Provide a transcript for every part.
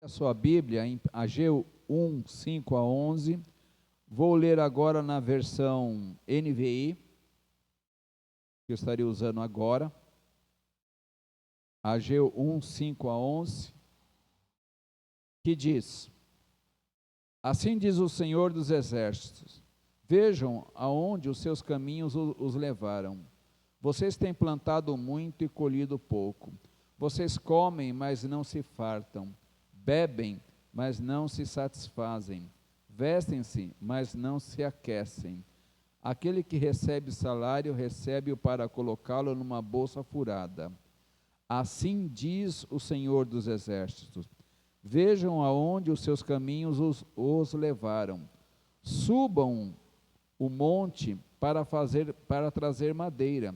A sua Bíblia em Ageu 1, 5 a 11. Vou ler agora na versão NVI, que eu estaria usando agora. Ageu 1, 5 a 11, que diz: Assim diz o Senhor dos Exércitos, vejam aonde os seus caminhos os levaram. Vocês têm plantado muito e colhido pouco. Vocês comem, mas não se fartam. Bebem, mas não se satisfazem. Vestem-se, mas não se aquecem. Aquele que recebe salário, recebe-o para colocá-lo numa bolsa furada. Assim diz o Senhor dos Exércitos. Vejam aonde os seus caminhos os levaram. Subam o monte para trazer madeira.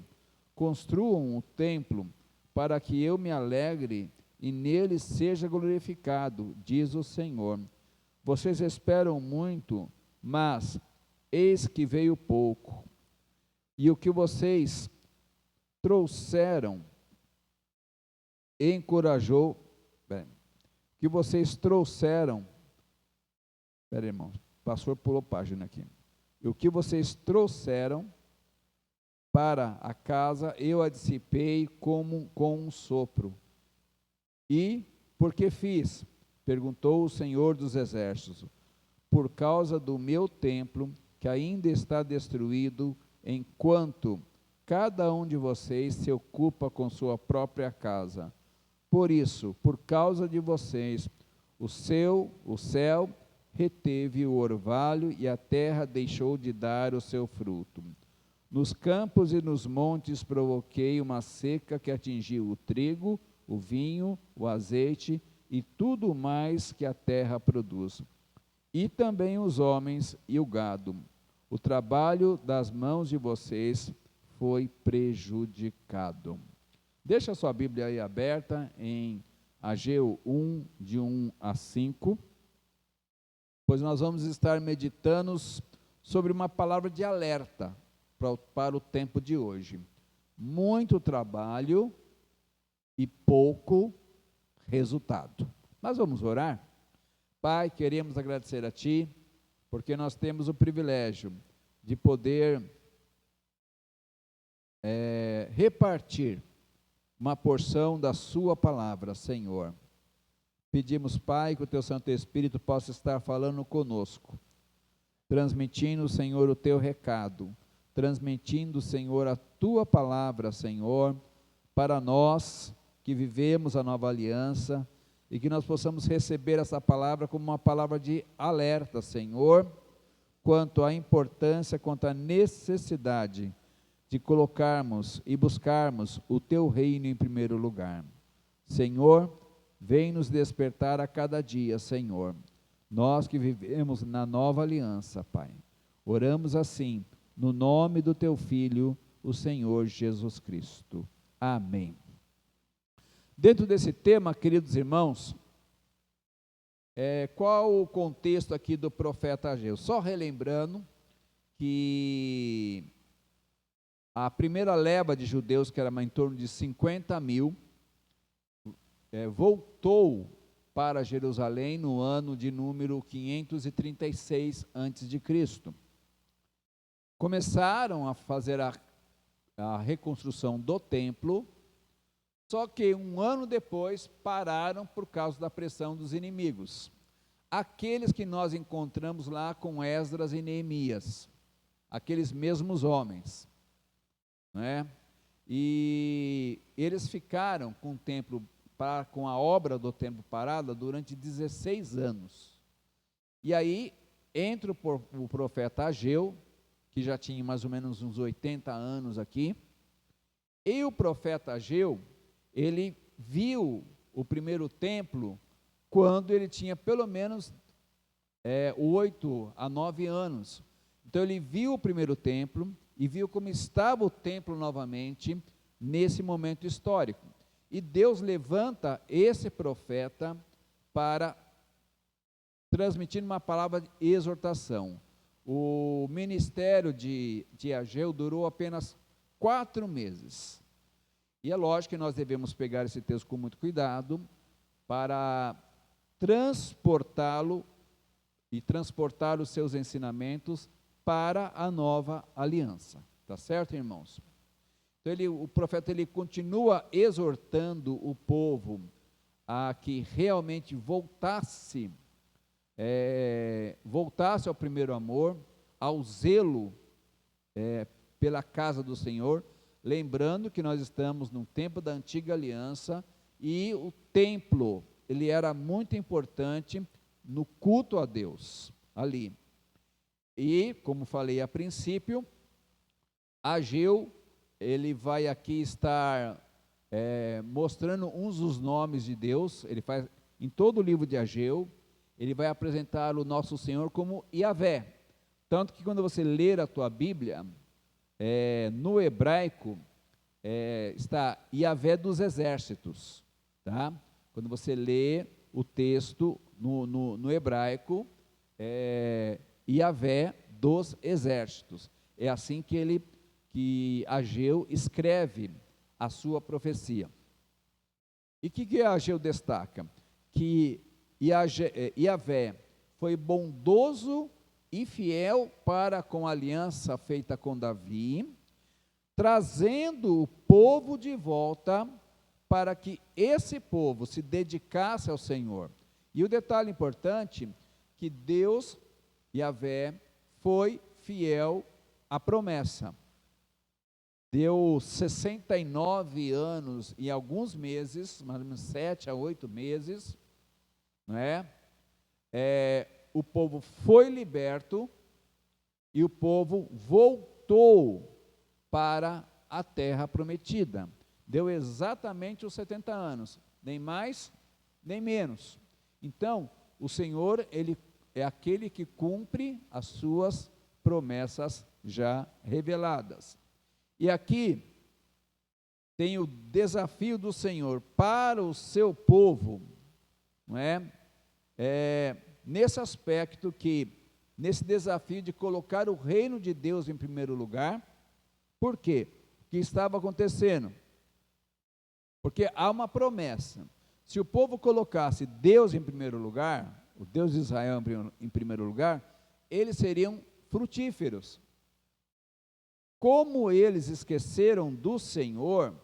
Construam o templo para que eu me alegre e nele seja glorificado, diz o Senhor. Vocês esperam muito, mas eis que veio pouco. E o que vocês trouxeram encorajou. Que vocês trouxeram. Espera aí, irmão, o pastor pulou página aqui. E o que vocês trouxeram para a casa, eu a dissipei com um sopro. E por que fiz? Perguntou o Senhor dos Exércitos. Por causa do meu templo, que ainda está destruído, enquanto cada um de vocês se ocupa com sua própria casa. Por isso, por causa de vocês, o céu reteve o orvalho e a terra deixou de dar o seu fruto. Nos campos e nos montes provoquei uma seca que atingiu o trigo, o vinho, o azeite e tudo mais que a terra produz. E também os homens e o gado. O trabalho das mãos de vocês foi prejudicado. Deixa a sua Bíblia aí aberta em Ageu 1, de 1 a 5, pois nós vamos estar meditando sobre uma palavra de alerta para o tempo de hoje. Muito trabalho e pouco resultado. Mas vamos orar? Pai, queremos agradecer a Ti, porque nós temos o privilégio de poder repartir uma porção da Sua palavra, Senhor. Pedimos, Pai, que o Teu Santo Espírito possa estar falando conosco, transmitindo, Senhor, o Teu recado, transmitindo, Senhor, a Tua palavra, Senhor, para nós que vivemos a nova aliança, e que nós possamos receber essa palavra como uma palavra de alerta, Senhor, quanto à importância, quanto à necessidade de colocarmos e buscarmos o Teu reino em primeiro lugar. Senhor, vem nos despertar a cada dia, Senhor, nós que vivemos na nova aliança, Pai. Oramos assim, no nome do Teu Filho, o Senhor Jesus Cristo. Amém. Dentro desse tema, queridos irmãos, qual o contexto aqui do profeta Ageu? Só relembrando que a primeira leva de judeus, que era em torno de 50 mil, voltou para Jerusalém no ano de número 536 a.C. Começaram a fazer a reconstrução do templo, só que um ano depois pararam por causa da pressão dos inimigos. Aqueles que nós encontramos lá com Esdras e Neemias, aqueles mesmos homens, né? E eles ficaram com o templo, com a obra do templo parada durante 16 anos. E aí entra o profeta Ageu, que já tinha mais ou menos uns 80 anos aqui, e o profeta Ageu, ele viu o primeiro templo quando ele tinha pelo menos 8 a 9 anos. Então ele viu o primeiro templo e viu como estava o templo novamente nesse momento histórico. E Deus levanta esse profeta para transmitir uma palavra de exortação. O ministério de Ageu durou apenas 4 meses. E é lógico que nós devemos pegar esse texto com muito cuidado para transportá-lo e transportar os seus ensinamentos para a nova aliança. Tá certo, irmãos? Então o profeta continua exortando o povo a que realmente voltasse ao primeiro amor, ao zelo pela casa do Senhor, lembrando que nós estamos no tempo da antiga aliança e o templo, ele era muito importante no culto a Deus, ali. E, como falei a princípio, Ageu, ele vai aqui estar mostrando uns dos nomes de Deus, ele faz, em todo o livro de Ageu, ele vai apresentar o nosso Senhor como Iavé, tanto que quando você ler a tua Bíblia, no hebraico, está Iavé dos exércitos, tá? Quando você lê o texto no hebraico, Iavé dos exércitos, é assim que Ageu escreve a sua profecia. E o que Ageu destaca? Que Iavé foi bondoso e fiel para com a aliança feita com Davi, trazendo o povo de volta para que esse povo se dedicasse ao Senhor. E o detalhe importante, que Deus, Iavé, foi fiel à promessa. Deu 69 anos e alguns meses, mais ou menos 7 a 8 meses, não é? O povo foi liberto e o povo voltou para a terra prometida. Deu exatamente os 70 anos, nem mais, nem menos. Então, o Senhor, ele é aquele que cumpre as suas promessas já reveladas. E aqui tem o desafio do Senhor para o seu povo, não é? Nesse aspecto nesse desafio de colocar o reino de Deus em primeiro lugar. Por quê? O que estava acontecendo? Porque há uma promessa. Se o povo colocasse Deus em primeiro lugar, o Deus de Israel em primeiro lugar, eles seriam frutíferos. Como eles esqueceram do Senhor,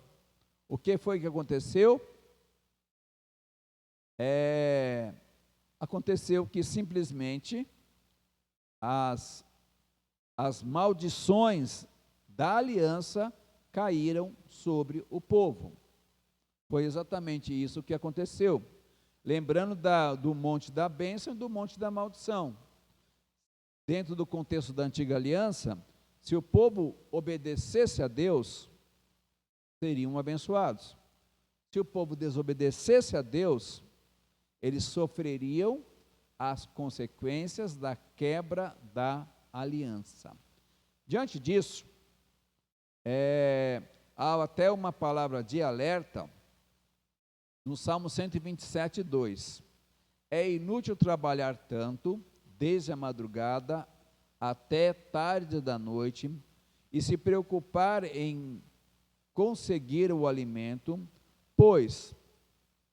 o que foi que aconteceu? Aconteceu que simplesmente as maldições da aliança caíram sobre o povo. Foi exatamente isso que aconteceu. Lembrando do monte da bênção e do monte da maldição. Dentro do contexto da antiga aliança, se o povo obedecesse a Deus, seriam abençoados. Se o povo desobedecesse a Deus, eles sofreriam as consequências da quebra da aliança. Diante disso, há até uma palavra de alerta no Salmo 127, 2. É inútil trabalhar tanto, desde a madrugada até tarde da noite, e se preocupar em conseguir o alimento, pois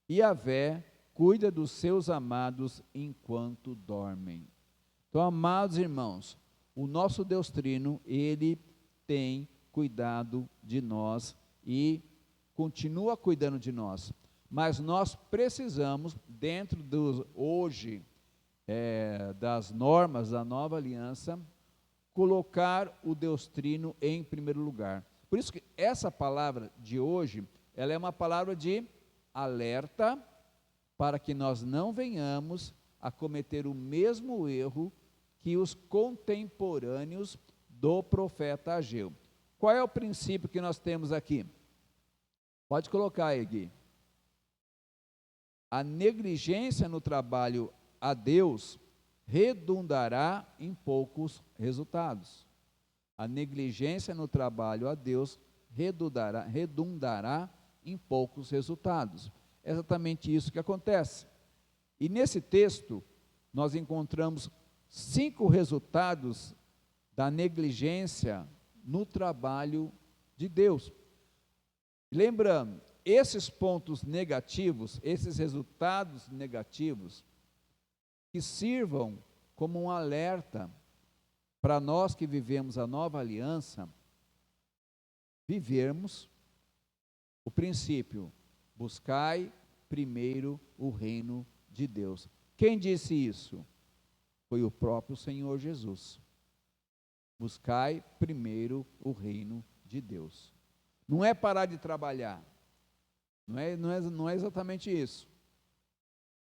Iavé cuida dos seus amados enquanto dormem. Então, amados irmãos, o nosso Deus Trino, ele tem cuidado de nós e continua cuidando de nós. Mas nós precisamos, dentro das normas da nova aliança, colocar o Deus Trino em primeiro lugar. Por isso que essa palavra de hoje, ela é uma palavra de alerta para que nós não venhamos a cometer o mesmo erro que os contemporâneos do profeta Ageu. Qual é o princípio que nós temos aqui? Pode colocar aí, Gui. A negligência no trabalho a Deus redundará em poucos resultados. A negligência no trabalho a Deus redundará em poucos resultados. É exatamente isso que acontece. E nesse texto, nós encontramos 5 resultados da negligência no trabalho de Deus. Lembrando, esses pontos negativos, esses resultados negativos, que sirvam como um alerta para nós que vivemos a nova aliança, vivermos o princípio: buscai primeiro o reino de Deus. Quem disse isso? Foi o próprio Senhor Jesus. Buscai primeiro o reino de Deus. Não é parar de trabalhar, não é exatamente isso.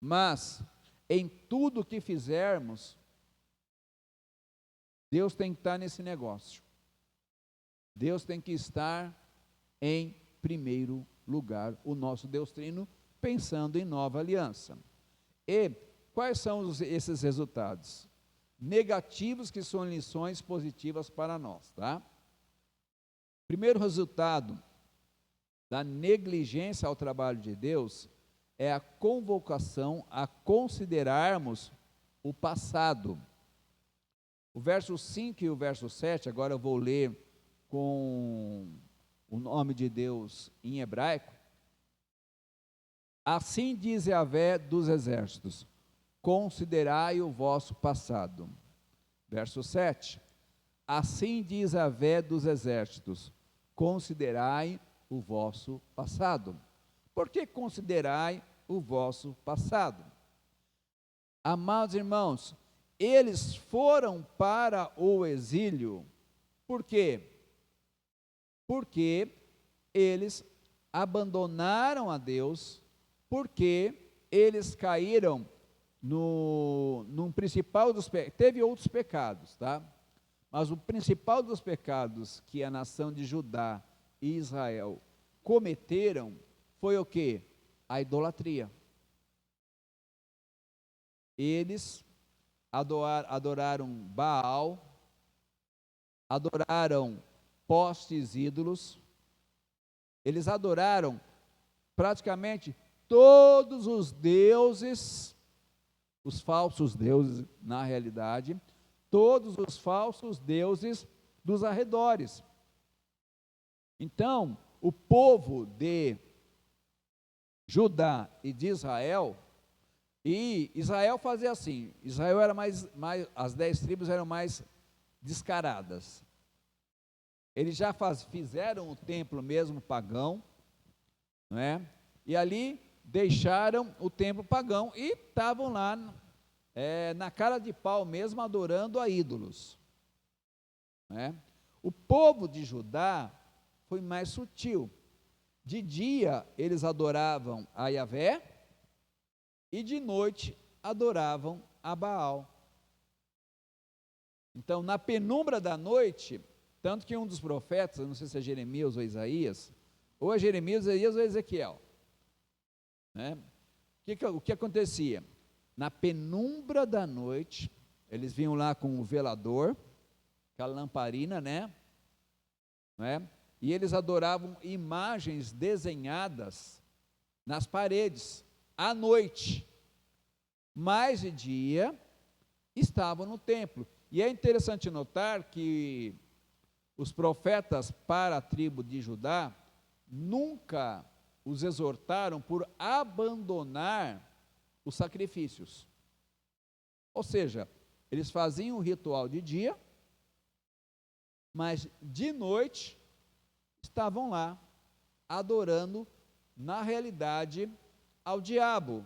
Mas, em tudo que fizermos, Deus tem que estar nesse negócio. Deus tem que estar em primeiro lugar, o nosso Deus Trino, pensando em nova aliança. E quais são esses resultados? Negativos, que são lições positivas para nós, tá? Primeiro resultado da negligência ao trabalho de Deus é a convocação a considerarmos o passado. O verso 5 e o verso 7, agora eu vou ler com o nome de Deus em hebraico. Assim diz Yahvé dos exércitos: considerai o vosso passado. Verso 7. Assim diz Yahvé dos exércitos: considerai o vosso passado. Por que considerai o vosso passado? Amados irmãos, eles foram para o exílio. Por quê? Porque eles abandonaram a Deus, porque eles caíram num principal dos pecados. Teve outros pecados, tá? Mas o principal dos pecados que a nação de Judá e Israel cometeram foi o quê? A idolatria. Eles adoraram Baal, adoraram postes ídolos, eles adoraram praticamente todos os deuses, os falsos deuses na realidade, todos os falsos deuses dos arredores. Então, o povo de Judá e de Israel, e Israel fazia assim, Israel era mais as 10 tribos eram mais descaradas. Eles já fizeram o templo mesmo pagão, não é? E ali deixaram o templo pagão e estavam lá na cara de pau mesmo, adorando a ídolos, não é? O povo de Judá foi mais sutil. De dia eles adoravam a Yahvé e de noite adoravam a Baal. Então, na penumbra da noite, tanto que um dos profetas, eu não sei se é Jeremias ou Isaías, ou é Jeremias, Isaías ou Ezequiel, né? O que acontecia? Na penumbra da noite, eles vinham lá com o velador, aquela lamparina, né? E eles adoravam imagens desenhadas nas paredes, à noite, mas de dia estavam no templo. E é interessante notar que os profetas para a tribo de Judá nunca os exortaram por abandonar os sacrifícios. Ou seja, eles faziam o ritual de dia, mas de noite estavam lá adorando, na realidade, ao diabo.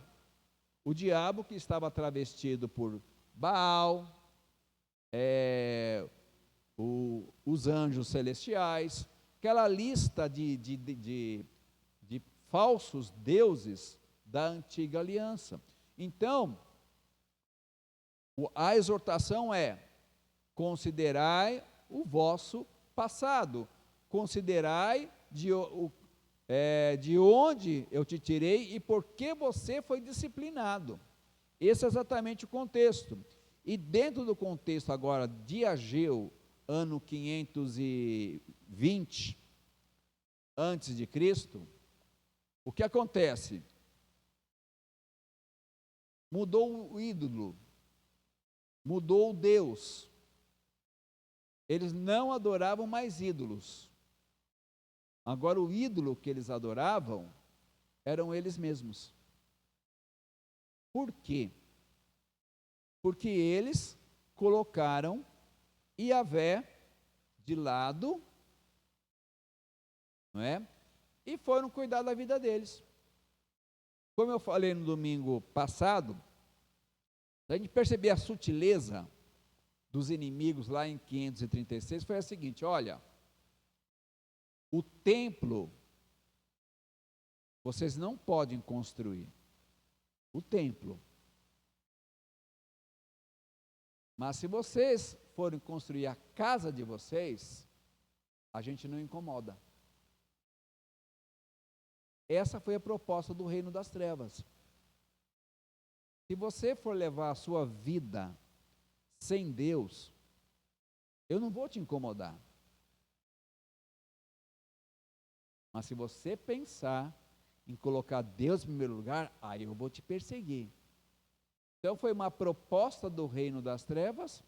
O diabo que estava travestido por Baal, os anjos celestiais, aquela lista de falsos deuses da antiga aliança. Então, a exortação é: considerai o vosso passado, considerai de onde eu te tirei e por que você foi disciplinado. Esse é exatamente o contexto. E dentro do contexto agora de Ageu, ano 520 antes de Cristo, o que acontece? Mudou o ídolo, mudou o Deus. Eles não adoravam mais ídolos. Agora o ídolo que eles adoravam eram eles mesmos. Por quê? porque eles colocaram Yahvé de lado, não é? E foram cuidar da vida deles. Como eu falei no domingo passado, a gente perceber a sutileza dos inimigos lá em 536, foi a seguinte: olha, o templo vocês não podem construir, o templo. Mas se vocês forem construir a casa de vocês, a gente não incomoda. Essa foi a proposta do reino das trevas. Se você for levar a sua vida sem Deus, eu não vou te incomodar. Mas se você pensar em colocar Deus em primeiro lugar, aí eu vou te perseguir. Então foi uma proposta do reino das trevas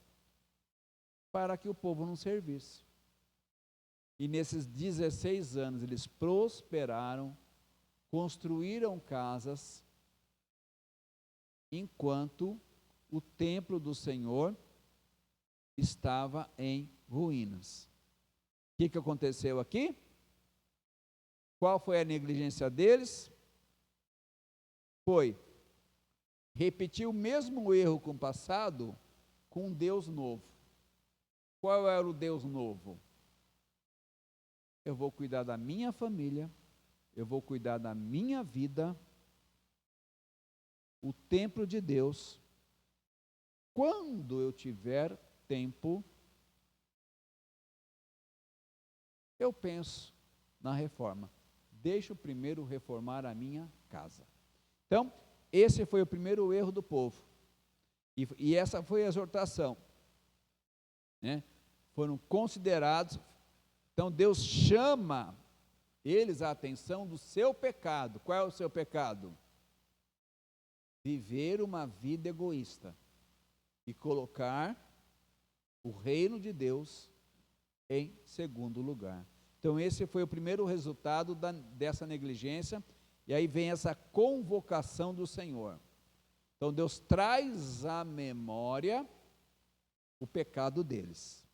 para que o povo não servisse. E nesses 16 anos eles prosperaram, construíram casas, enquanto o templo do Senhor estava em ruínas. O que aconteceu aqui? Qual foi a negligência deles? Foi repetir o mesmo erro com o passado, com um Deus novo. Qual era o Deus novo? Eu vou cuidar da minha família, eu vou cuidar da minha vida, o templo de Deus. Quando eu tiver tempo, eu penso na reforma. Deixa eu primeiro reformar a minha casa. Então, esse foi o primeiro erro do povo. E essa foi a exortação, né? Foram considerados. Então, Deus chama eles a atenção do seu pecado. Qual é o seu pecado? Viver uma vida egoísta e colocar o reino de Deus em segundo lugar. Então esse foi o primeiro resultado dessa negligência, e aí vem essa convocação do Senhor. Então Deus traz à memória o pecado deles.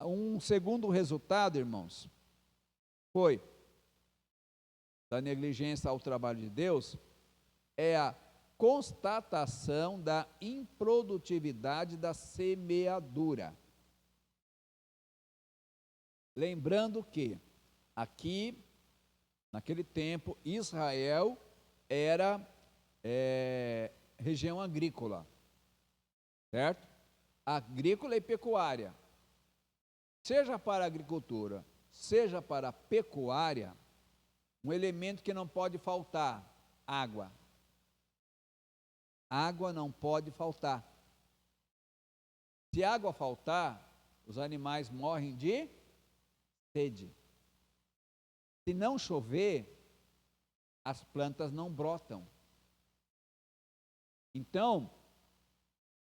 Um segundo resultado, irmãos, foi da negligência ao trabalho de Deus, é a constatação da improdutividade da semeadura. Lembrando que aqui, naquele tempo, Israel era região agrícola, certo? Agrícola e pecuária. Seja para a agricultura, seja para a pecuária, um elemento que não pode faltar: água. Água não pode faltar. Se água faltar, os animais morrem de sede. Se não chover, as plantas não brotam. Então,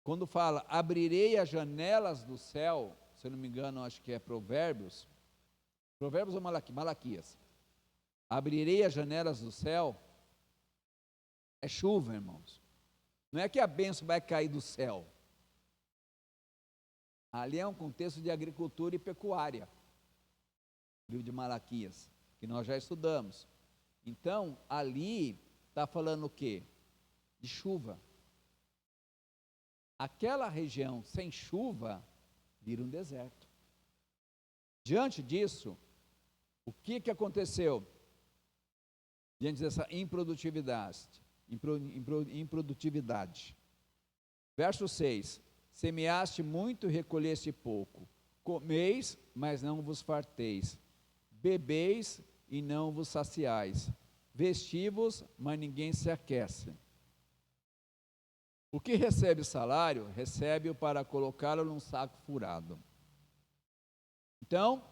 quando fala abrirei as janelas do céu, se eu não me engano, acho que é Provérbios ou Malaquias. Abrirei as janelas do céu, é chuva, irmãos. Não é que a bênção vai cair do céu. Ali é um contexto de agricultura e pecuária. Livro de Malaquias, que nós já estudamos. Então, ali está falando o quê? De chuva. Aquela região sem chuva vira um deserto. Diante disso, o que aconteceu? Diante dessa improdutividade. Verso 6: semeaste muito e recolheste pouco. Comeis, mas não vos farteis. Bebeis e não vos saciais. Vestivos, mas ninguém se aquece. O que recebe salário, recebe-o para colocá-lo num saco furado. Então,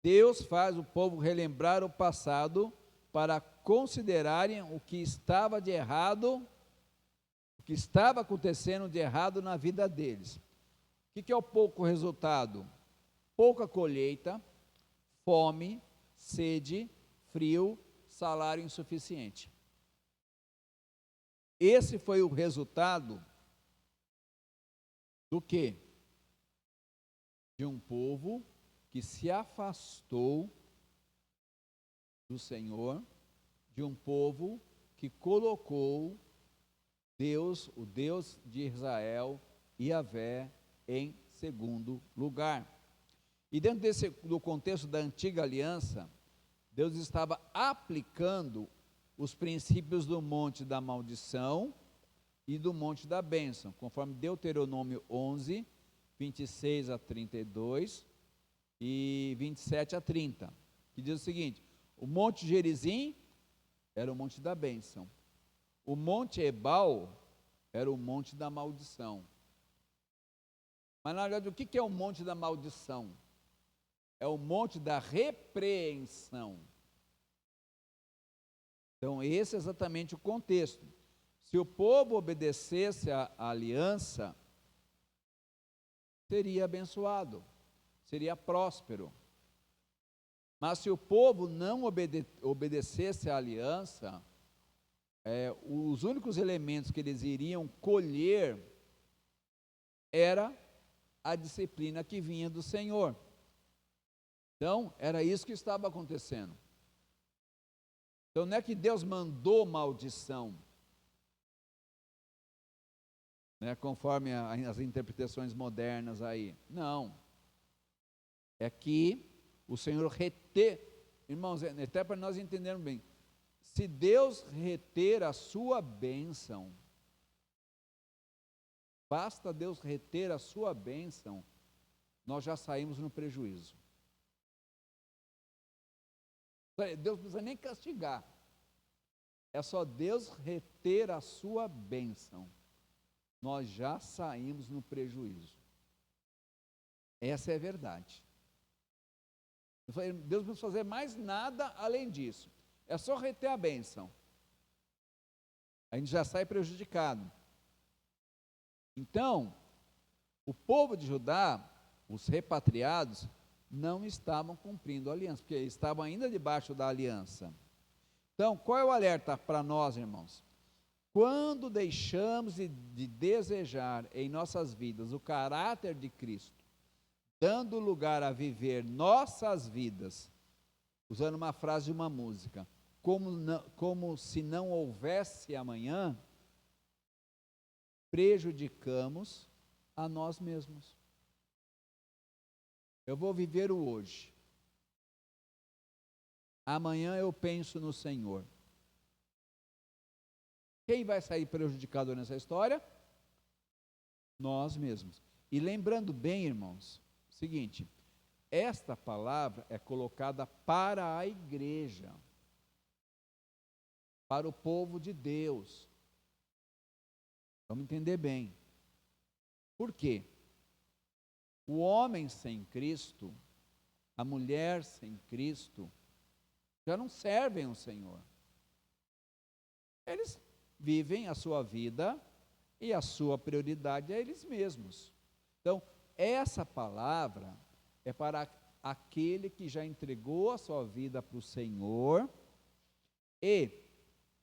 Deus faz o povo relembrar o passado para considerarem o que estava de errado, o que estava acontecendo de errado na vida deles. O que é o pouco resultado? Pouca colheita, fome, sede, frio, salário insuficiente. Esse foi o resultado do que de um povo que se afastou do Senhor, de um povo que colocou Deus, o Deus de Israel, Yahvé, em segundo lugar. E dentro do contexto da antiga aliança, Deus estava aplicando os princípios do monte da maldição e do monte da bênção, conforme Deuteronômio 11, 26 a 32 e 27 a 30, que diz o seguinte: o monte Gerizim era o monte da bênção, o monte Ebal era o monte da maldição. Mas na verdade, o que é o monte da maldição? É o monte da repreensão. Então, esse é exatamente o contexto. Se o povo obedecesse à aliança, seria abençoado, seria próspero. Mas se o povo não obedecesse à aliança, os únicos elementos que eles iriam colher era a disciplina que vinha do Senhor. Então, era isso que estava acontecendo. Então, não é que Deus mandou maldição, né, conforme as interpretações modernas aí. Não. É que o Senhor irmãos, até para nós entendermos bem, se Deus reter a sua bênção, basta Deus reter a sua bênção, nós já saímos no prejuízo. Deus não precisa nem castigar, é só Deus reter a sua bênção, nós já saímos no prejuízo. Essa é a verdade. Deus não precisa fazer mais nada além disso, é só reter a bênção, a gente já sai prejudicado. Então, o povo de Judá, os repatriados, não estavam cumprindo a aliança, porque estavam ainda debaixo da aliança. Então, qual é o alerta para nós, irmãos? Quando deixamos de desejar em nossas vidas o caráter de Cristo, dando lugar a viver nossas vidas, usando uma frase de uma música, como se não houvesse amanhã, prejudicamos a nós mesmos. Eu vou viver o hoje. Amanhã eu penso no Senhor. Quem vai sair prejudicado nessa história? Nós mesmos. E lembrando bem, irmãos, o seguinte: esta palavra é colocada para a igreja, para o povo de Deus. Vamos entender bem. Por quê? O homem sem Cristo, a mulher sem Cristo, já não servem o Senhor. Eles vivem a sua vida e a sua prioridade é eles mesmos. Então, essa palavra é para aquele que já entregou a sua vida para o Senhor, e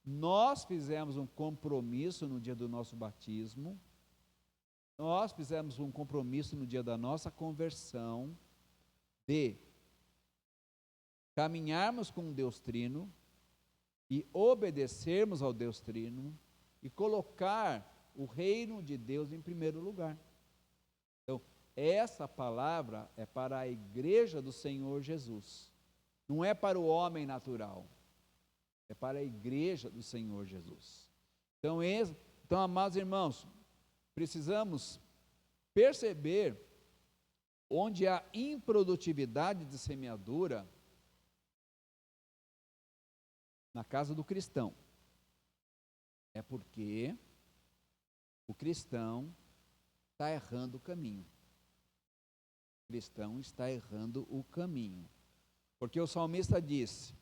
nós fizemos um compromisso no dia do nosso batismo, nós fizemos um compromisso no dia da nossa conversão, de caminharmos com o Deus Trino, e obedecermos ao Deus Trino, e colocar o reino de Deus em primeiro lugar. Então, essa palavra é para a igreja do Senhor Jesus, não é para o homem natural, é para a igreja do Senhor Jesus. Então, amados irmãos, precisamos perceber onde há improdutividade de semeadura na casa do cristão. É porque o cristão está errando o caminho. O cristão está errando o caminho. Porque o salmista disse: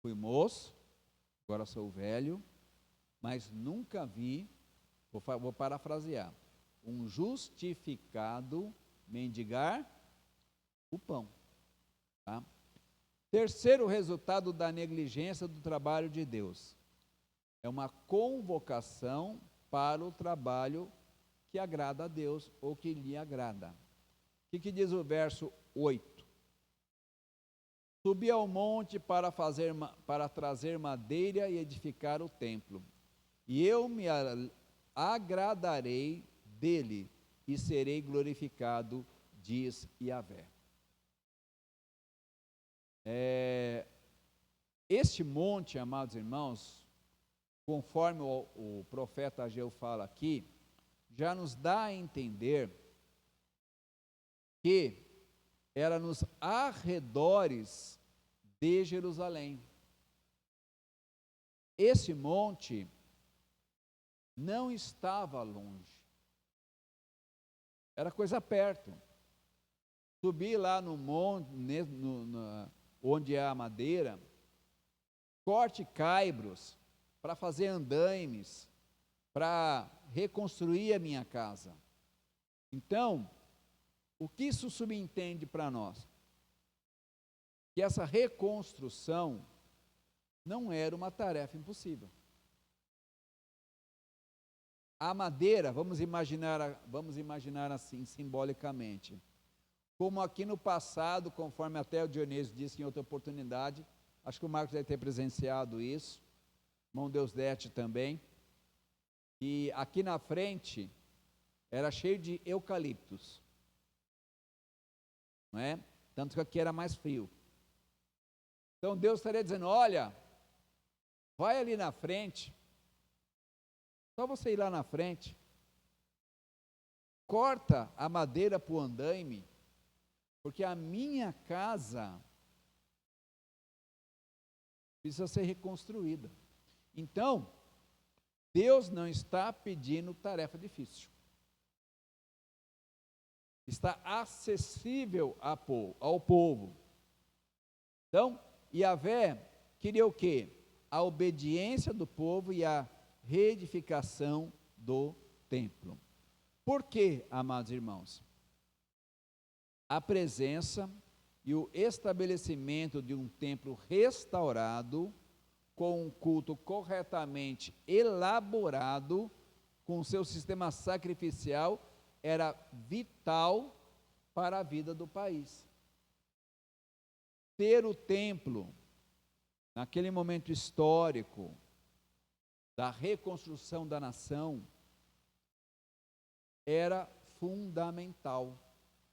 fui moço, agora sou velho, mas nunca vi, vou parafrasear, um justificado mendigar o pão. Tá? Terceiro resultado da negligência do trabalho de Deus é uma convocação para o trabalho que agrada a Deus ou que lhe agrada. O que diz o verso 8? Subi ao monte para trazer madeira e edificar o templo, e eu me agradarei dele e serei glorificado, diz Yahvé. Este monte, amados irmãos, conforme o profeta Ageu fala aqui, já nos dá a entender que era nos arredores de Jerusalém. Esse monte não estava longe, era coisa perto. Subir lá no monte, onde há madeira, corte caibros para fazer andaimes, para reconstruir a minha casa. Então, o que isso subentende para nós? Que essa reconstrução não era uma tarefa impossível. A madeira, vamos imaginar assim, simbolicamente, como aqui no passado, conforme até o Dionísio disse em outra oportunidade, acho que o Marcos deve ter presenciado isso, irmão Deusdete também, e aqui na frente era cheio de eucaliptos, não é? Tanto que aqui era mais frio. Então Deus estaria dizendo, olha, vai ali na frente, só você ir lá na frente, corta a madeira para o andaime, porque a minha casa precisa ser reconstruída. Então, Deus não está pedindo tarefa difícil. Está acessível ao povo. Então, Yahvé queria o quê? A obediência do povo e a reedificação do templo. Por quê, amados irmãos? A presença e o estabelecimento de um templo restaurado, com um culto corretamente elaborado, com seu sistema sacrificial, era vital para a vida do país. Ter o templo, naquele momento histórico, da reconstrução da nação, era fundamental,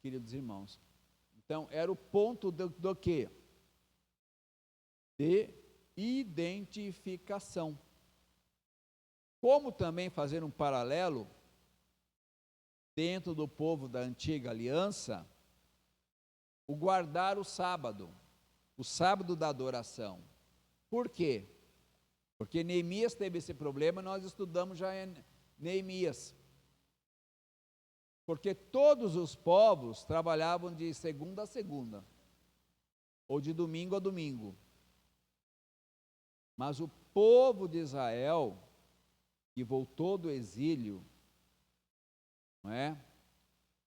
queridos irmãos. Então, era o ponto do quê? De identificação. Como também fazer um paralelo, dentro do povo da antiga aliança, o guardar o sábado da adoração. Por quê? Porque Neemias teve esse problema, nós estudamos já em Neemias. Porque todos os povos trabalhavam de segunda a segunda, ou de domingo a domingo. Mas o povo de Israel, que voltou do exílio, não é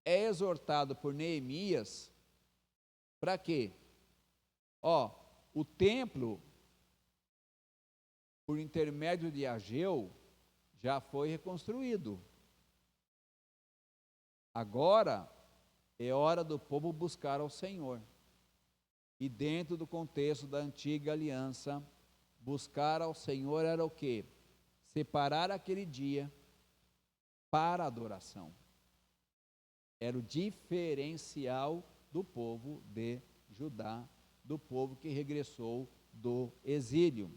exortado por Neemias, para quê? O templo, por intermédio de Ageu, já foi reconstruído. Agora é hora do povo buscar ao Senhor. E dentro do contexto da antiga aliança, buscar ao Senhor era o quê? Separar aquele dia para a adoração. Era o diferencial do povo de Judá, do povo que regressou do exílio.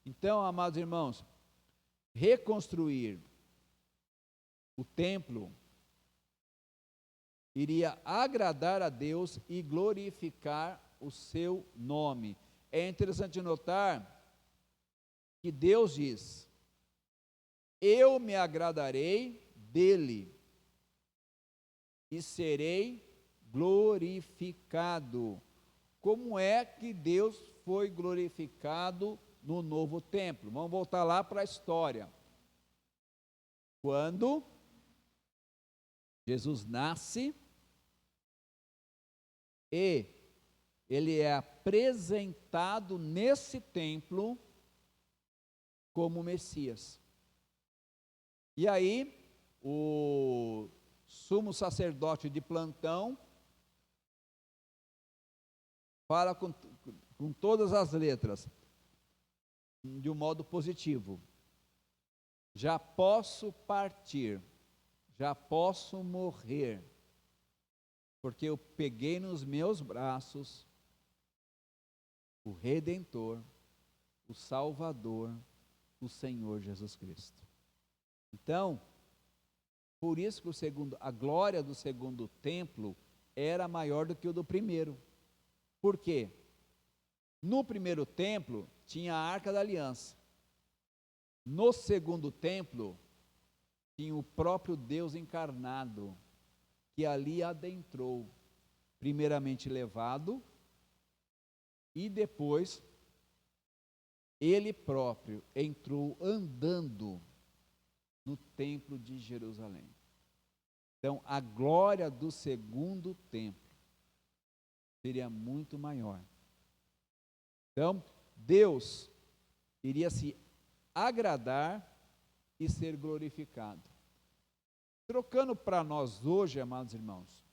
Então, amados irmãos, reconstruir o templo iria agradar a Deus e glorificar o seu nome. É interessante notar que Deus diz, eu me agradarei dele e serei glorificado. Como é que Deus foi glorificado no novo templo? Vamos voltar lá para a história. Quando Jesus nasce e ele é apresentado nesse templo como Messias. E aí, o sumo sacerdote de plantão fala com todas as letras, de um modo positivo. Já posso partir, já posso morrer, porque eu peguei nos meus braços o Redentor, o Salvador, o Senhor Jesus Cristo. Então, por isso que a glória do segundo templo era maior do que o do primeiro. Por quê? No primeiro templo tinha a Arca da Aliança. No segundo templo tinha o próprio Deus encarnado, que ali adentrou, primeiramente levado, e depois ele próprio entrou andando no templo de Jerusalém. Então, a glória do segundo templo seria muito maior. Então, Deus iria se agradar e ser glorificado. Trocando para nós hoje, amados irmãos,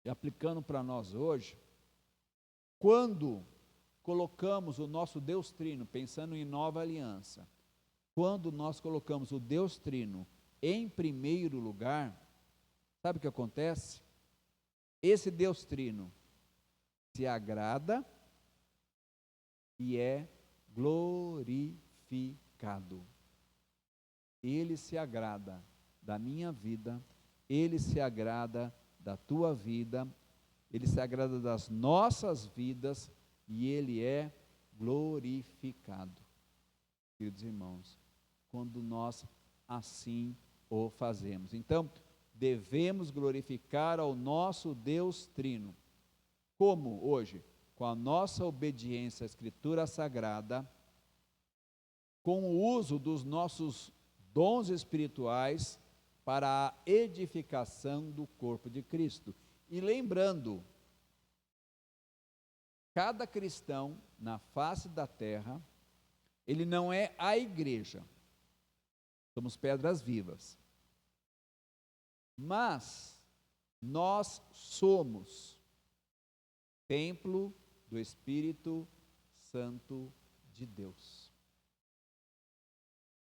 e aplicando para nós hoje, quando colocamos o nosso Deus Trino, pensando em nova aliança, quando nós colocamos o Deus Trino em primeiro lugar, sabe o que acontece? Esse Deus Trino se agrada e é glorificado. Ele se agrada da minha vida, Ele se agrada da tua vida, Ele se agrada das nossas vidas e Ele é glorificado. Queridos irmãos, quando nós assim o fazemos. Então, devemos glorificar ao nosso Deus Trino. Como hoje? Com a nossa obediência à Escritura Sagrada, com o uso dos nossos dons espirituais para a edificação do corpo de Cristo. E lembrando, cada cristão na face da terra, ele não é a igreja, somos pedras vivas, mas nós somos templo do Espírito Santo de Deus.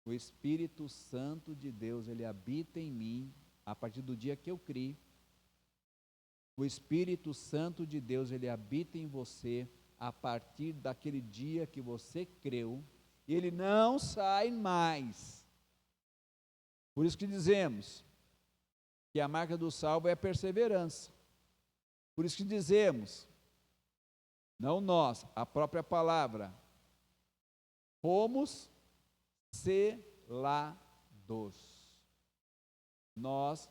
O Espírito Santo de Deus, ele habita em mim a partir do dia que eu criei. O Espírito Santo de Deus, ele habita em você a partir daquele dia que você creu. Ele não sai mais. Por isso que dizemos que a marca do salvo é a perseverança. Por isso que dizemos, não nós, a própria palavra, fomos selados. Nós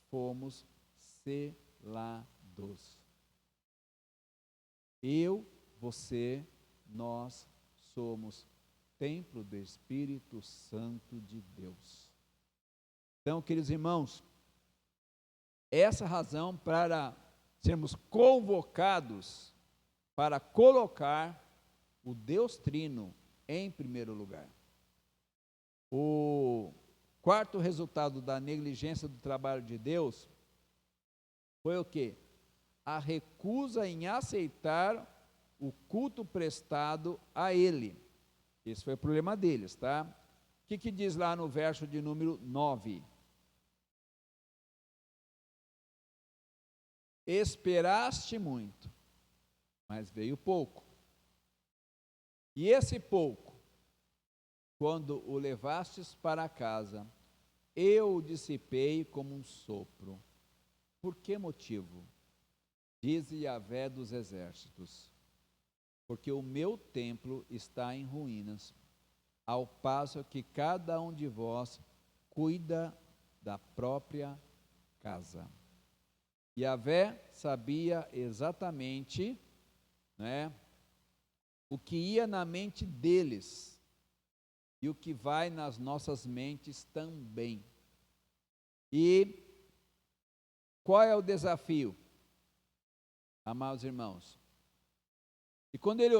fomos selados. Eu, você, nós somos templo do Espírito Santo de Deus. Então, queridos irmãos, essa razão para sermos convocados para colocar o Deus Trino em primeiro lugar. O quarto resultado da negligência do trabalho de Deus foi o quê? A recusa em aceitar o culto prestado a Ele. Esse foi o problema deles, tá? O que diz lá no verso de número 9? Esperaste muito, mas veio pouco. E esse pouco, quando o levastes para casa, eu o dissipei como um sopro. Por que motivo? Diz Yahvé dos exércitos, porque o meu templo está em ruínas, ao passo que cada um de vós cuida da própria casa. Yahvé sabia exatamente, né, o que ia na mente deles e o que vai nas nossas mentes também. E qual é o desafio, amados irmãos? E quando ele,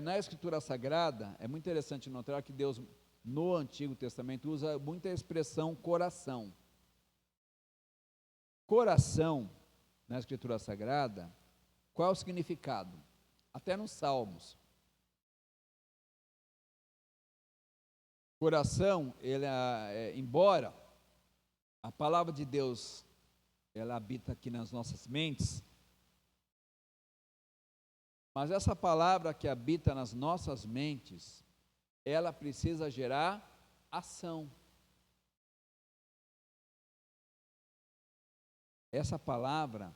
na Escritura Sagrada, é muito interessante notar que Deus, no Antigo Testamento, usa muita expressão coração. coração, na Escritura Sagrada, qual é o significado? Até nos Salmos. Coração, ele, embora a palavra de Deus, ela habita aqui nas nossas mentes, mas essa palavra que habita nas nossas mentes, ela precisa gerar ação. Essa palavra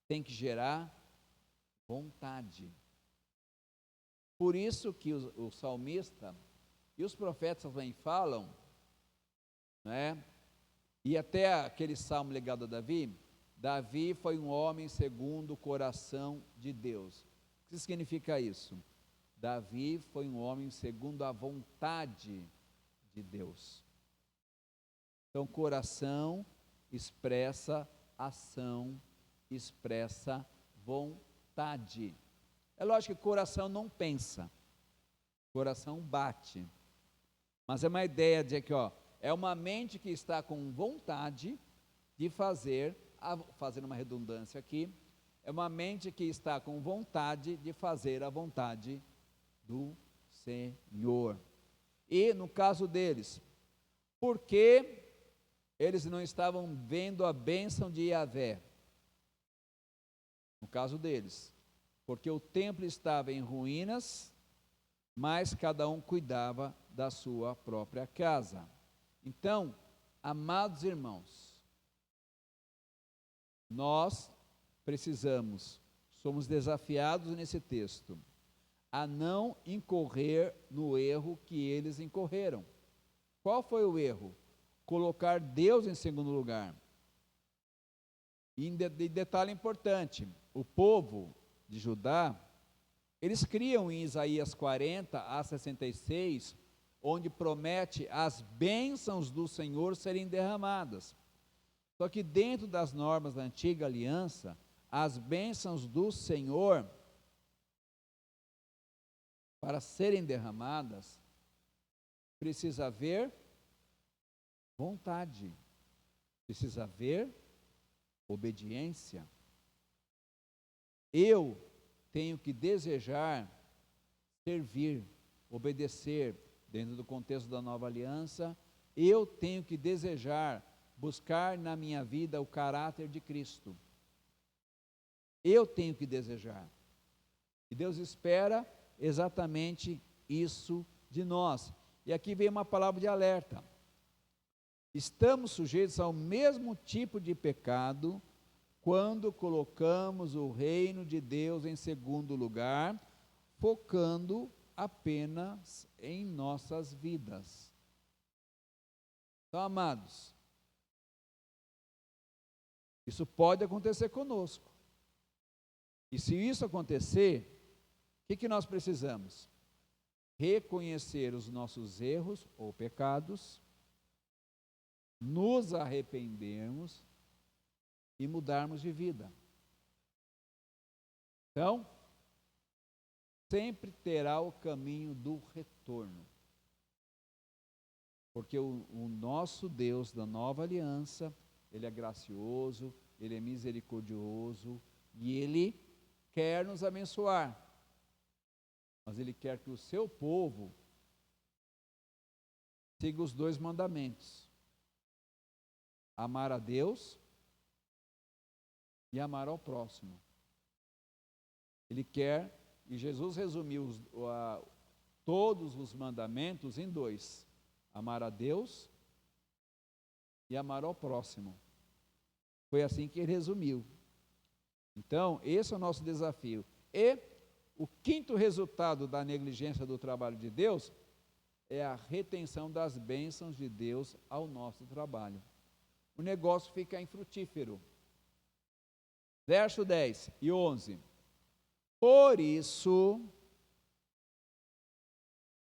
tem que gerar vontade. Por isso que o salmista e os profetas também falam, né? E até aquele salmo legado a Davi, Davi foi um homem segundo o coração de Deus. O que significa isso? Davi foi um homem segundo a vontade de Deus. Então, coração expressa ação, expressa vontade. É lógico que coração não pensa, coração bate. Mas é uma ideia de que, é uma mente que está com vontade de fazer, fazendo uma redundância aqui, é uma mente que está com vontade de fazer a vontade do Senhor. E no caso deles, porque eles não estavam vendo a bênção de Yahvé? No caso deles, porque o templo estava em ruínas, mas cada um cuidava da sua própria casa. Então, amados irmãos, nós precisamos, somos desafiados nesse texto, a não incorrer no erro que eles incorreram. Qual foi o erro? Colocar Deus em segundo lugar. E detalhe importante, o povo de Judá, eles criam em Isaías 40 a 66, onde promete as bênçãos do Senhor serem derramadas. Só que dentro das normas da antiga aliança, as bênçãos do Senhor, para serem derramadas, precisa haver vontade, precisa haver obediência. Eu tenho que desejar servir, obedecer, dentro do contexto da nova aliança. Eu tenho que desejar buscar na minha vida o caráter de Cristo. Eu tenho que desejar. E Deus espera exatamente isso de nós. E aqui vem uma palavra de alerta. Estamos sujeitos ao mesmo tipo de pecado quando colocamos o reino de Deus em segundo lugar, focando apenas em nossas vidas. Então, amados, isso pode acontecer conosco. E se isso acontecer, o que nós precisamos? Reconhecer os nossos erros ou pecados, nos arrependermos e mudarmos de vida. Então, sempre terá o caminho do retorno. Porque o nosso Deus da nova aliança, Ele é gracioso, Ele é misericordioso e Ele quer nos abençoar. Mas Ele quer que o seu povo siga os 2 mandamentos: amar a Deus e amar ao próximo. Ele quer, e Jesus resumiu todos os mandamentos em 2: amar a Deus e amar ao próximo. Foi assim que ele resumiu. Então, esse é o nosso desafio. E o 5º resultado da negligência do trabalho de Deus é a retenção das bênçãos de Deus ao nosso trabalho. O negócio fica infrutífero. Verso 10 e 11. Por isso,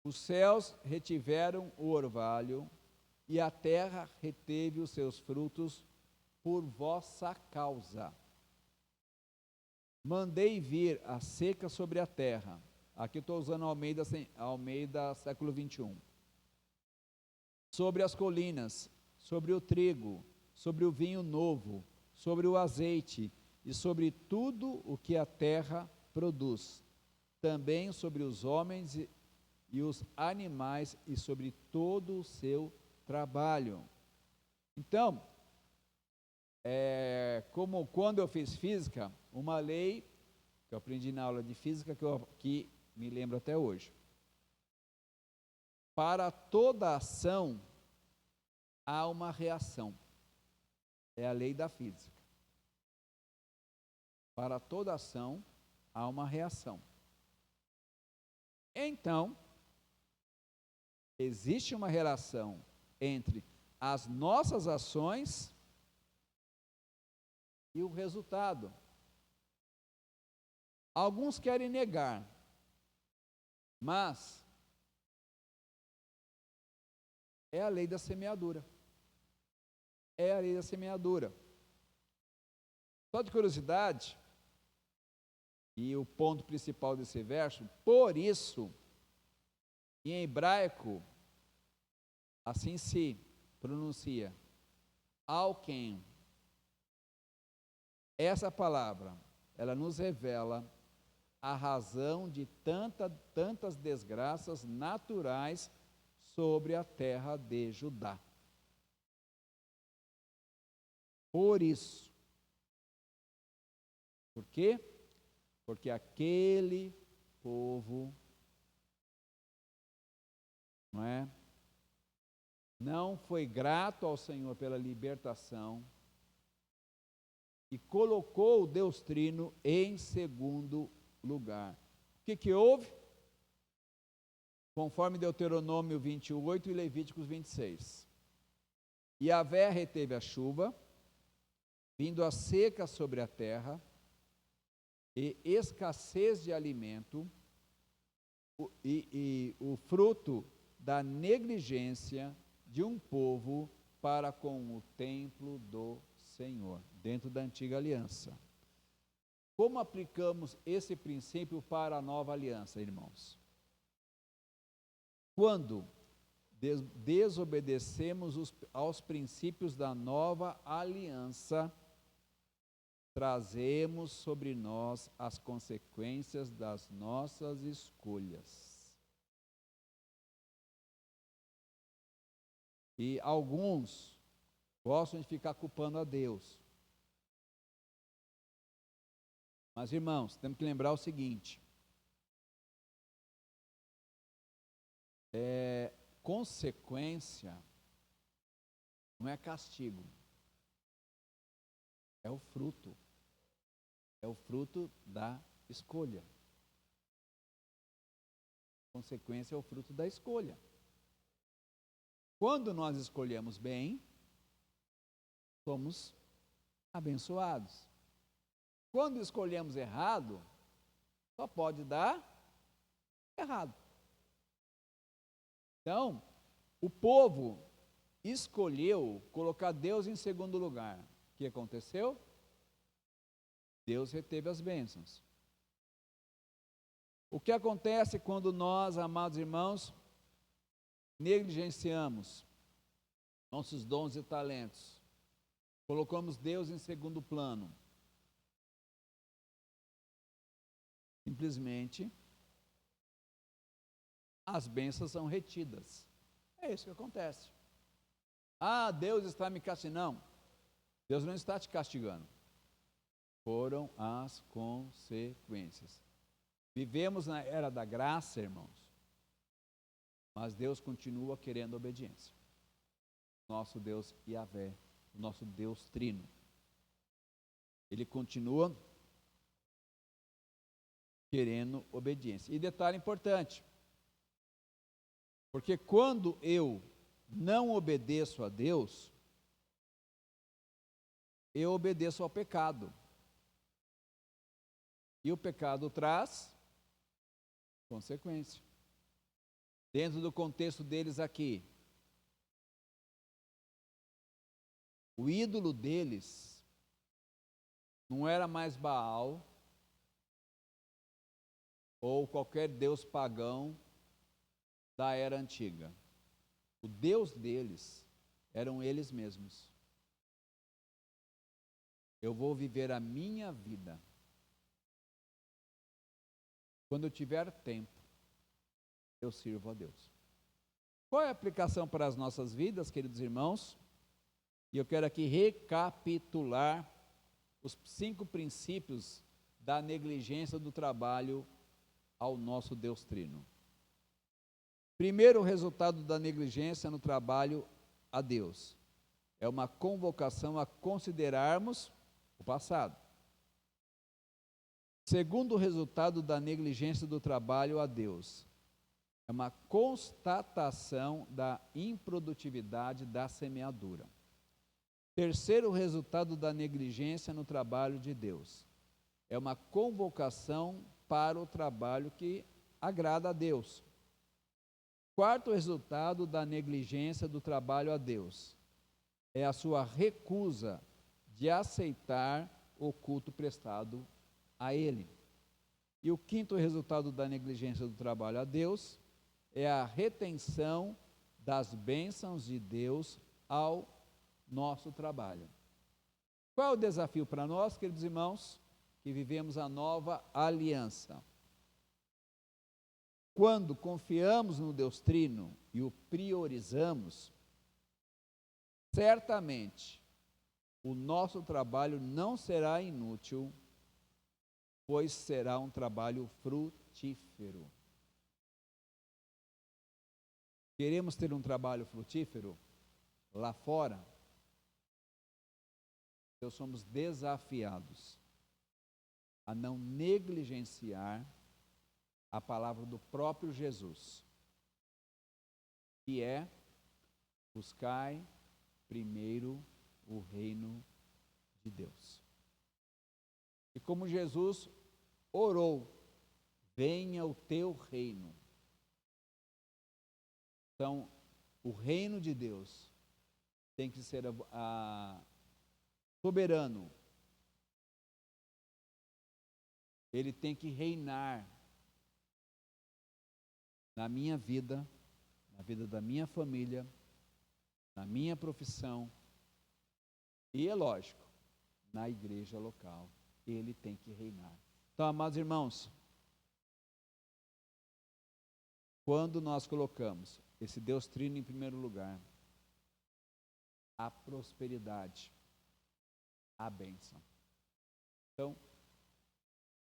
os céus retiveram o orvalho e a terra reteve os seus frutos por vossa causa. Mandei vir a seca sobre a terra. Aqui estou usando Almeida século 21. Sobre as colinas, sobre o trigo, sobre o vinho novo, sobre o azeite e sobre tudo o que a terra produz, também sobre os homens e os animais e sobre todo o seu trabalho. Então, como quando eu fiz física, uma lei que eu aprendi na aula de física que me lembro até hoje. Para toda ação, há uma reação. É a lei da física. Para toda ação, há uma reação. Então, existe uma relação entre as nossas ações e o resultado. Alguns querem negar, mas é a lei da semeadura. É a lei da semeadura. Só de curiosidade, e o ponto principal desse verso, por isso, em hebraico, assim se pronuncia, Alquem. Essa palavra, ela nos revela a razão de tantas desgraças naturais sobre a terra de Judá. Por isso. Por quê? Porque aquele povo, não foi grato ao Senhor pela libertação e colocou o Deus Trino em segundo lugar. O que houve? Conforme Deuteronômio 28 e Levíticos 26. Yahvé reteve a chuva, vindo a seca sobre a terra, e escassez de alimento, e o fruto da negligência de um povo para com o templo do Senhor, dentro da antiga aliança. Como aplicamos esse princípio para a nova aliança, irmãos? Quando desobedecemos aos princípios da nova aliança, trazemos sobre nós as consequências das nossas escolhas. E alguns gostam de ficar culpando a Deus. Mas, irmãos, temos que lembrar o seguinte: consequência não é castigo, é o fruto. É o fruto da escolha. Consequência é o fruto da escolha. Quando nós escolhemos bem, somos abençoados. Quando escolhemos errado, só pode dar errado. Então, o povo escolheu colocar Deus em segundo lugar. O que aconteceu? Deus reteve as bênçãos. O que acontece quando nós, amados irmãos, negligenciamos nossos dons e talentos, colocamos Deus em segundo plano? Simplesmente, as bênçãos são retidas. É isso que acontece. Ah, Deus está me castigando. Não, Deus não está te castigando. Foram as consequências. Vivemos na era da graça, irmãos, mas Deus continua querendo obediência. Nosso Deus Yahvé, o nosso Deus Trino, Ele continua querendo obediência. E detalhe importante, porque quando eu não obedeço a Deus, eu obedeço ao pecado. E o pecado traz consequência. Dentro do contexto deles aqui, o ídolo deles não era mais Baal ou qualquer deus pagão da era antiga. O Deus deles eram eles mesmos. Eu vou viver a minha vida. Quando eu tiver tempo, eu sirvo a Deus. Qual é a aplicação para as nossas vidas, queridos irmãos? E eu quero aqui recapitular os 5 princípios da negligência do trabalho ao nosso Deus Trino. Primeiro resultado da negligência no trabalho a Deus é uma convocação a considerarmos o passado. Segundo resultado da negligência do trabalho a Deus é uma constatação da improdutividade da semeadura. Terceiro resultado da negligência no trabalho de Deus é uma convocação para o trabalho que agrada a Deus. Quarto resultado da negligência do trabalho a Deus é a sua recusa de aceitar o culto prestado a Ele. E o quinto resultado da negligência do trabalho a Deus é a retenção das bênçãos de Deus ao nosso trabalho. Qual é o desafio para nós, queridos irmãos, que vivemos a nova aliança? Quando confiamos no Deus Trino e o priorizamos, certamente o nosso trabalho não será inútil, pois será um trabalho frutífero. Queremos ter um trabalho frutífero lá fora? Então somos desafiados a não negligenciar a palavra do próprio Jesus, que é: buscai primeiro o reino de Deus. E como Jesus orou, venha o teu reino. Então, o reino de Deus tem que ser soberano. Ele tem que reinar na minha vida, na vida da minha família, na minha profissão e, é lógico, na igreja local. Ele tem que reinar. Então, amados irmãos, quando nós colocamos esse Deus Trino em primeiro lugar, a prosperidade, a bênção. Então,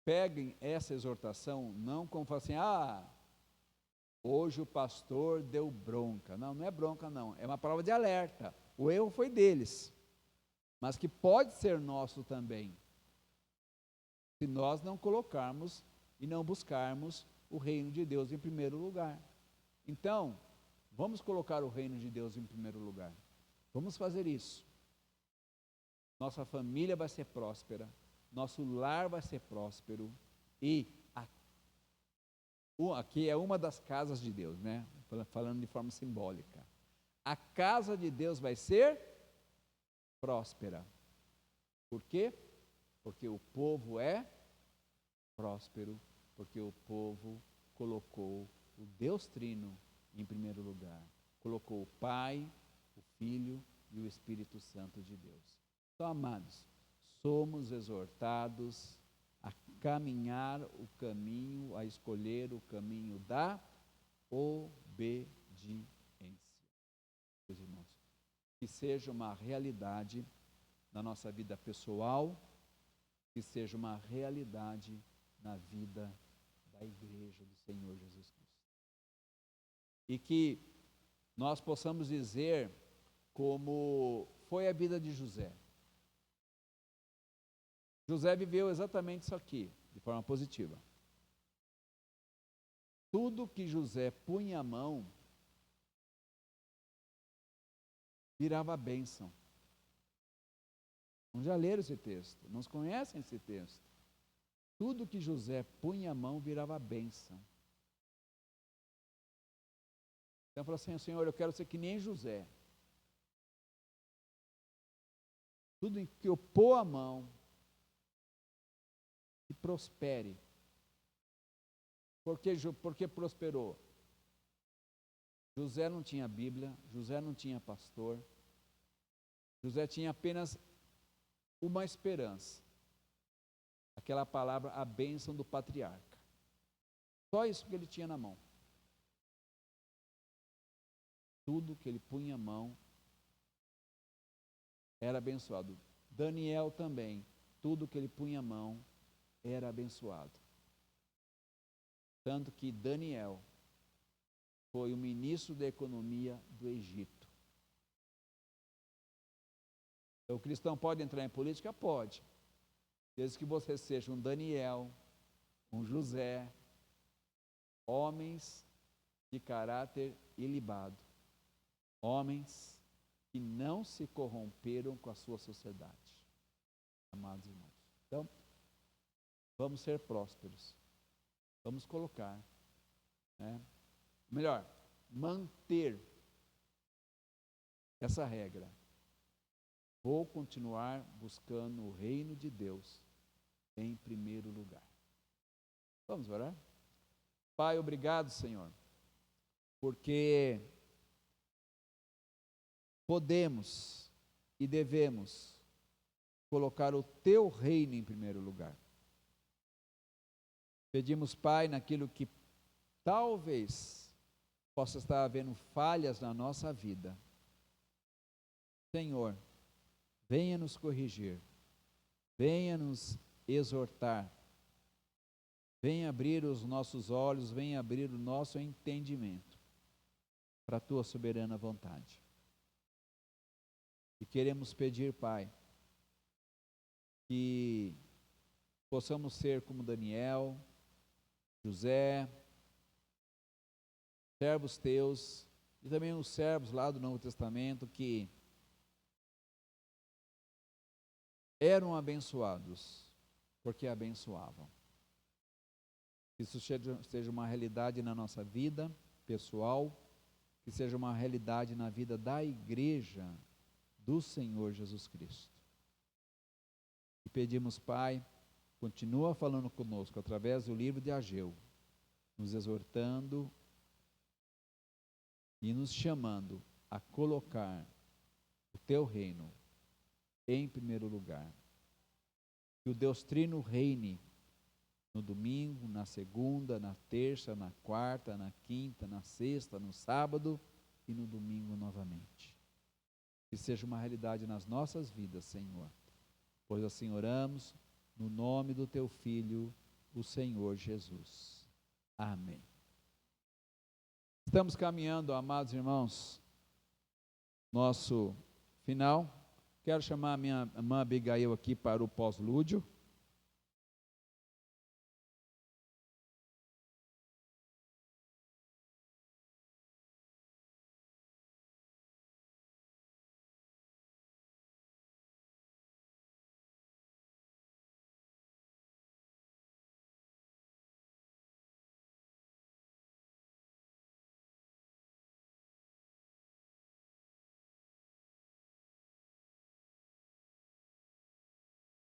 peguem essa exortação não como assim: hoje o pastor deu bronca. Não, não é bronca não, é uma palavra de alerta. O erro foi deles, mas que pode ser nosso também, se nós não colocarmos e não buscarmos o reino de Deus em primeiro lugar. Então, vamos colocar o reino de Deus em primeiro lugar. Vamos fazer isso. Nossa família vai ser próspera, nosso lar vai ser próspero, e aqui é uma das casas de Deus, né? Falando de forma simbólica. A casa de Deus vai ser próspera. Por quê? Porque o povo é próspero, porque o povo colocou o Deus Trino em primeiro lugar. Colocou o Pai, o Filho e o Espírito Santo de Deus. Então, amados, somos exortados a caminhar o caminho, a escolher o caminho da obediência. Meus irmãos, que seja uma realidade na nossa vida pessoal, que seja uma realidade na vida da igreja do Senhor Jesus Cristo. E que nós possamos dizer como foi a vida de José. José viveu exatamente isso aqui, de forma positiva. Tudo que José punha a mão virava bênção. Não já leram esse texto? Não conhecem esse texto? Tudo que José punha a mão virava bênção. Então falou assim: Senhor, eu quero ser que nem José. Tudo em que eu pôr a mão, que prospere. Porque prosperou? José não tinha Bíblia, José não tinha pastor, José tinha apenas uma esperança. Aquela palavra, a bênção do patriarca. Só isso que ele tinha na mão. Tudo que ele punha a mão era abençoado. Daniel também, tudo que ele punha a mão era abençoado. Tanto que Daniel foi o ministro da economia do Egito. Então, o cristão pode entrar em política? Pode. Desde que você seja um Daniel, um José, homens de caráter ilibado, homens que não se corromperam com a sua sociedade, amados irmãos. Então, vamos ser prósperos, vamos colocar, melhor, manter essa regra. Vou continuar buscando o reino de Deus em primeiro lugar. Vamos orar? Pai, obrigado, Senhor, porque podemos e devemos colocar o Teu reino em primeiro lugar. Pedimos, Pai, naquilo que talvez possa estar havendo falhas na nossa vida. Senhor, venha nos corrigir, venha nos exortar, venha abrir os nossos olhos, venha abrir o nosso entendimento para a Tua soberana vontade. E queremos pedir, Pai, que possamos ser como Daniel, José, servos Teus, e também os servos lá do Novo Testamento que eram abençoados, porque abençoavam. Que isso seja uma realidade na nossa vida pessoal, que seja uma realidade na vida da igreja do Senhor Jesus Cristo. E pedimos, Pai, continua falando conosco através do livro de Ageu, nos exortando e nos chamando a colocar o Teu reino em primeiro lugar. Que o Deus Trino reine no domingo, na segunda, na terça, na quarta, na quinta, na sexta, no sábado e no domingo novamente. Que seja uma realidade nas nossas vidas, Senhor. Pois assim oramos no nome do Teu Filho, o Senhor Jesus. Amém. Estamos caminhando, amados irmãos, nosso final. Quero chamar a minha irmã Abigail aqui para o pós-lúdio.